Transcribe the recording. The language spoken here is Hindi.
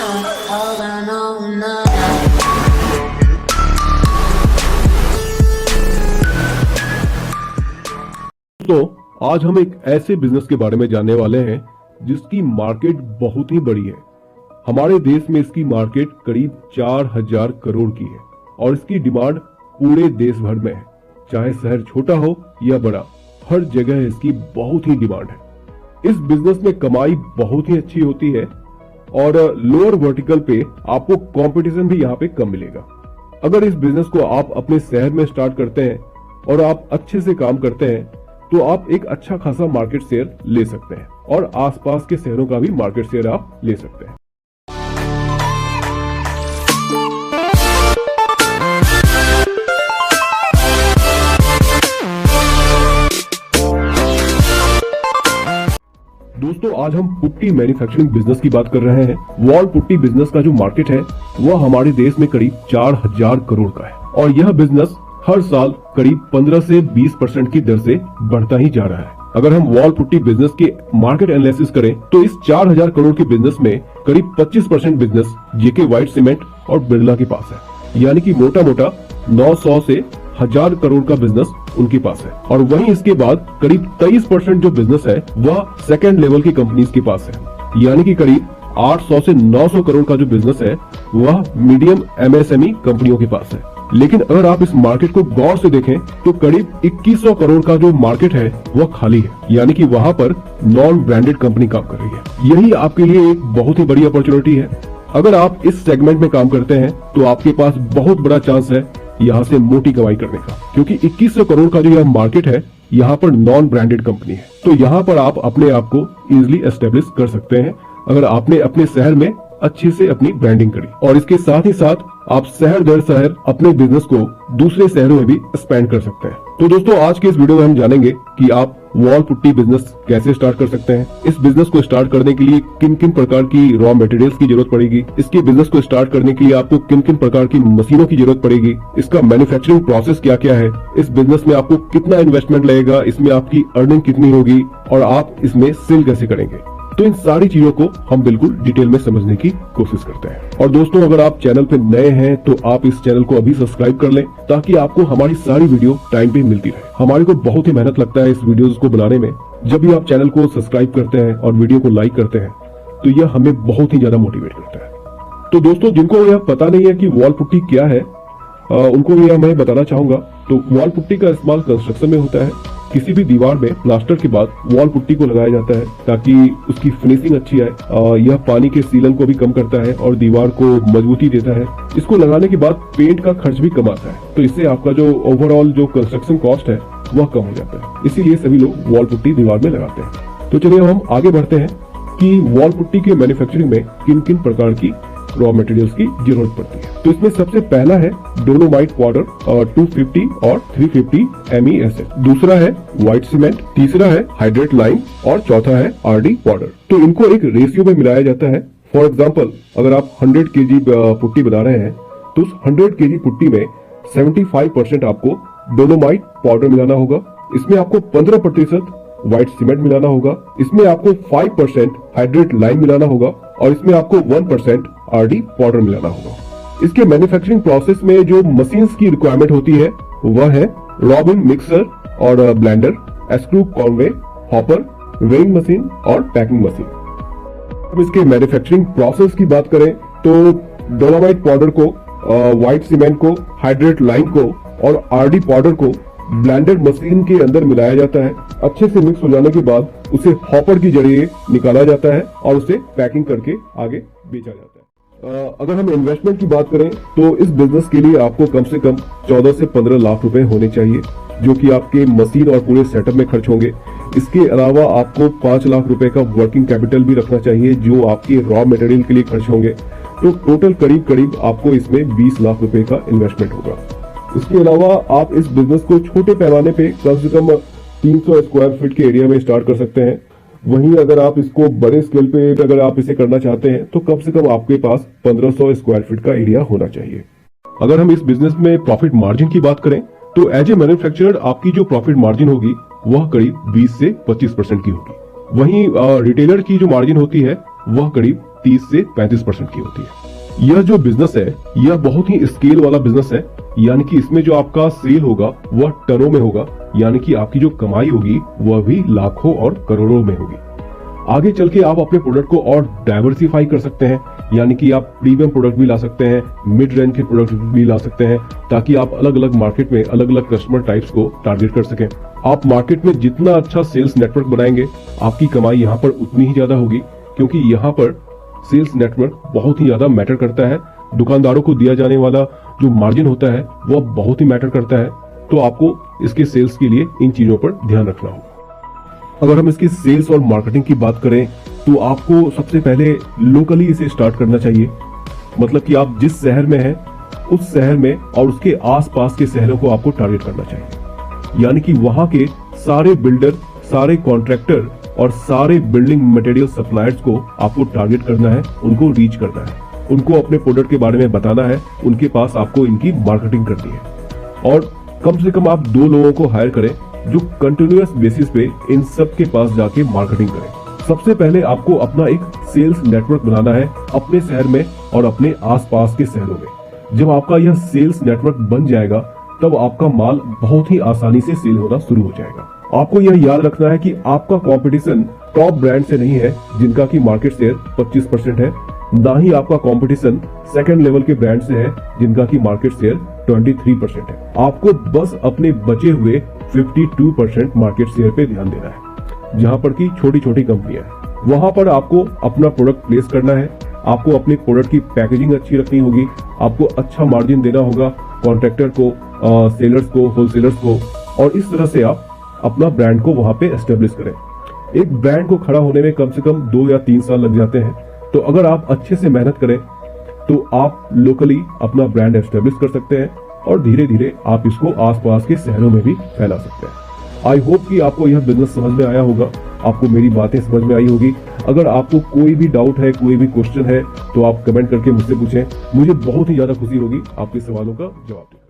all I know now. तो आज हम एक ऐसे बिजनेस के बारे में जानने वाले हैं जिसकी मार्केट बहुत ही बड़ी है। हमारे देश में इसकी मार्केट करीब 4000 करोड़ की है और इसकी डिमांड पूरे देश भर में है। चाहे शहर छोटा हो या बड़ा, हर जगह इसकी बहुत ही डिमांड है। इस बिजनेस में कमाई बहुत ही अच्छी होती है और लोअर वर्टिकल पे आपको कंपटीशन भी यहाँ पे कम मिलेगा। अगर इस बिजनेस को आप अपने शहर में स्टार्ट करते हैं और आप अच्छे से काम करते हैं तो आप एक अच्छा खासा मार्केट शेयर ले सकते हैं और आसपास के शहरों का भी मार्केट शेयर आप ले सकते हैं। दोस्तों, आज हम पुट्टी मैन्युफैक्चरिंग बिजनेस की बात कर रहे हैं। वॉल पुट्टी बिजनेस का जो मार्केट है वह हमारे देश में करीब 4000 करोड़ का है और यह बिजनेस हर साल करीब 15 से 20% की दर से बढ़ता ही जा रहा है। अगर हम वॉल पुट्टी बिजनेस के मार्केट एनालिसिस करें तो इस 4000 करोड़ के बिजनेस में करीब 25% बिजनेस जेके व्हाइट सीमेंट और बिरला के पास है, यानी कि मोटा मोटा 900 से 1000 करोड़ का बिजनेस उनके पास है। और वहीं इसके बाद करीब 23% जो बिजनेस है वह सेकेंड लेवल की कंपनीज के पास है, यानी कि करीब 800 से 900 करोड़ का जो बिजनेस है वह मीडियम एमएसएमई कंपनियों के पास है। लेकिन अगर आप इस मार्केट को गौर से देखें तो करीब 2100 करोड़ का जो मार्केट है वह खाली है, यानी कि वहां पर नॉन ब्रांडेड कंपनी काम कर रही है। यही आपके लिए एक बहुत ही बड़ी अपॉर्चुनिटी है। अगर आप इस सेगमेंट में काम करते हैं तो आपके पास बहुत बड़ा चांस है यहाँ से मोटी कमाई करने का, क्योंकि 2100 करोड़ का जो यह मार्केट है यहाँ पर नॉन ब्रांडेड कंपनी है। तो यहाँ पर आप अपने आप को इजिली एस्टेब्लिश कर सकते हैं अगर आपने अपने शहर में अच्छे से अपनी ब्रांडिंग करी। और इसके साथ ही साथ आप शहर दर शहर अपने बिजनेस को दूसरे शहरों में भी एक्सपेंड कर सकते हैं। तो दोस्तों, आज के इस वीडियो में हम जानेंगे कि आप वॉल पुट्टी बिजनेस कैसे स्टार्ट कर सकते हैं, इस बिजनेस को स्टार्ट करने के लिए किन किन प्रकार की रॉ मटेरियल्स की जरूरत पड़ेगी, इसके बिजनेस को स्टार्ट करने के लिए आपको किन किन प्रकार की मशीनों की जरूरत पड़ेगी, इसका मैन्युफैक्चरिंग प्रोसेस क्या क्या है, इस बिजनेस में आपको कितना इन्वेस्टमेंट लगेगा, इसमें आपकी अर्निंग कितनी होगी और आप इसमें सेल कैसे करेंगे। तो इन सारी चीजों को हम बिल्कुल डिटेल में समझने की कोशिश करते हैं। और दोस्तों, अगर आप चैनल पे नए हैं तो आप इस चैनल को अभी सब्सक्राइब कर लें ताकि आपको हमारी सारी वीडियो टाइम पे मिलती रहे। हमारे को बहुत ही मेहनत लगता है इस वीडियोस को बनाने में। जब भी आप चैनल को सब्सक्राइब करते हैं और वीडियो को लाइक करते हैं तो यह हमें बहुत ही ज्यादा मोटिवेट करता है। तो दोस्तों, जिनको यह पता नहीं है कि वॉल पुट्टी क्या है उनको यह मैं बताना चाहूंगा। तो वॉल पुट्टी का इस्तेमाल कंस्ट्रक्शन में होता है। किसी भी दीवार में प्लास्टर के बाद वॉल पुट्टी को लगाया जाता है ताकि उसकी फिनिशिंग अच्छी आए। यह पानी के सीलन को भी कम करता है और दीवार को मजबूती देता है। इसको लगाने के बाद पेंट का खर्च भी कम आता है, तो इससे आपका जो ओवरऑल जो कंस्ट्रक्शन कॉस्ट है वह कम हो जाता है। इसीलिए सभी लोग वॉल पुट्टी दीवार में लगाते हैं। तो चलिए हम आगे बढ़ते हैं कि वॉल पुट्टी के मैन्युफैक्चरिंग में किन किन प्रकार की रॉ मटेरियल्स की जरूरत पड़ती है। तो इसमें सबसे पहला है डोलोमाइट पाउडर 250 और 350 MESF, दूसरा है व्हाइट सीमेंट, तीसरा है हाइड्रेट लाइम और चौथा है RD पाउडर। तो इनको एक रेशियो में मिलाया जाता है। फॉर एग्जांपल, अगर आप 100 kg पुट्टी बना रहे हैं तो उस 100 kg पुट्टी में 75% आपको डोलोमाइट पाउडर मिलाना होगा, इसमें आपको 15% व्हाइट सीमेंट मिलाना होगा, इसमें आपको 5% हाइड्रेट लाइम मिलाना होगा और इसमें आपको 1% RD पाउडर मिलाना होगा। इसके मैन्युफैक्चरिंग प्रोसेस में जो मशीन्स की रिक्वायरमेंट होती है वह है रॉबिन मिक्सर और blender, screw Conway, hopper, weighing machine और पैकिंग मशीन। अब इसके मैन्युफैक्चरिंग प्रोसेस की बात करें तो डोलोमाइट पाउडर को, व्हाइट सीमेंट को, हाइड्रेट लाइम को और RD पाउडर को ब्लेंडर मशीन के अंदर मिलाया जाता है। अच्छे से मिक्स हो जाने के बाद उसे हॉपर के जरिए निकाला जाता है और उसे पैकिंग करके आगे बेचा जाता है। अगर हम इन्वेस्टमेंट की बात करें तो इस बिजनेस के लिए आपको कम से कम 14 से 15 लाख रुपए होने चाहिए, जो कि आपके मशीन और पूरे सेटअप में खर्च होंगे। इसके अलावा आपको 5 लाख रुपए का वर्किंग कैपिटल भी रखना चाहिए जो आपके रॉ मटेरियल के लिए खर्च होंगे। तो टोटल करीब करीब आपको इसमें 20 लाख रुपए का इन्वेस्टमेंट होगा। इसके अलावा आप इस बिजनेस को छोटे पैमाने पे कम से कम 300 स्क्वायर फीट के एरिया में स्टार्ट कर सकते हैं। वहीं अगर आप इसको बड़े स्केल पे अगर आप इसे करना चाहते हैं तो कम से कम आपके पास 1500 स्क्वायर फीट का एरिया होना चाहिए। अगर हम इस बिजनेस में प्रॉफिट मार्जिन की बात करें तो एज ए मैन्युफैक्चरर आपकी जो प्रॉफिट मार्जिन होगी वह करीब 20 से 25% की होगी। वहीं रिटेलर की जो मार्जिन होती है वह करीब 30 से 35% की होती है। यह जो बिजनेस है यह बहुत ही स्केल वाला बिजनेस है, यानी कि इसमें जो आपका सेल होगा वह टनों में होगा, यानी कि आपकी जो कमाई होगी वह भी लाखों और करोड़ों में होगी। आगे चल के आप अपने प्रोडक्ट को और डाइवर्सिफाई कर सकते हैं, यानी कि आप प्रीमियम प्रोडक्ट भी ला सकते हैं, मिड रेंज के प्रोडक्ट भी ला सकते हैं, ताकि आप अलग अलग मार्केट में अलग अलग कस्टमर टाइप्स को टारगेट कर सकें। आप मार्केट में जितना अच्छा सेल्स नेटवर्क बनाएंगे आपकी कमाई यहाँ पर उतनी ही ज्यादा होगी, क्योंकि यहाँ पर सेल्स नेटवर्क बहुत ही ज्यादा मैटर करता है। दुकानदारों को दिया जाने वाला जो मार्जिन होता है वह बहुत ही मैटर करता है, तो आपको इसके सेल्स के लिए इन चीजों पर ध्यान रखना होगा। अगर हम इसकी सेल्स और मार्केटिंग की बात करें तो आपको सबसे पहले लोकली इसे स्टार्ट करना चाहिए, मतलब कि आप जिस शहर में हैं उस शहर में और उसके आसपास के शहरों को आपको टारगेट करना चाहिए, यानी कि वहां के सारे बिल्डर, सारे कॉन्ट्रैक्टर और सारे बिल्डिंग मटेरियल सप्लायर्स को आपको टारगेट करना है, उनको रीच करना है, उनको अपने प्रोडक्ट के बारे में बताना है, उनके पास आपको इनकी मार्केटिंग करनी है। और कम से कम आप 2 लोगों को हायर करें जो कंटिन्यूअस बेसिस पे इन सब के पास जाके मार्केटिंग करें। सबसे पहले आपको अपना एक सेल्स नेटवर्क बनाना है अपने शहर में और अपने आसपास के शहरों में। जब आपका यह सेल्स नेटवर्क बन जाएगा तब आपका माल बहुत ही आसानी से सेल होना शुरू हो जाएगा। आपको यह याद रखना है कि आपका कंपटीशन टॉप ब्रांड से नहीं है जिनका की मार्केट शेयर 25% है, ना ही आपका कंपटीशन सेकंड लेवल के ब्रांड से है जिनका की मार्केट शेयर 23% है। आपको बस अपने बचे हुए 52% मार्केट शेयर पे ध्यान देना है, जहां पर की छोटी छोटी कंपनियां हैं। वहां पर आपको अपना प्रोडक्ट प्लेस करना है, आपको अपने प्रोडक्ट की पैकेजिंग अच्छी रखनी होगी, आपको अच्छा मार्जिन देना होगा कॉन्ट्रैक्टर को, सेलर्स को, होलसेलर्स को, और इस तरह से आप अपना ब्रांड को वहां पे एस्टेब्लिश करें। एक ब्रांड को खड़ा होने में कम से कम 2 या 3 साल लग जाते हैं, तो अगर आप अच्छे से मेहनत करें तो आप लोकली अपना ब्रांड एस्टेब्लिश कर सकते हैं और धीरे धीरे आप इसको आसपास के शहरों में भी फैला सकते हैं। आई होप कि आपको यह बिजनेस समझ में आया होगा, आपको मेरी बातें समझ में आई होगी। अगर आपको कोई भी डाउट है, कोई भी क्वेश्चन है तो आप कमेंट करके मुझसे पूछें, मुझे बहुत ही ज्यादा खुशी होगी आपके सवालों का जवाब देकर।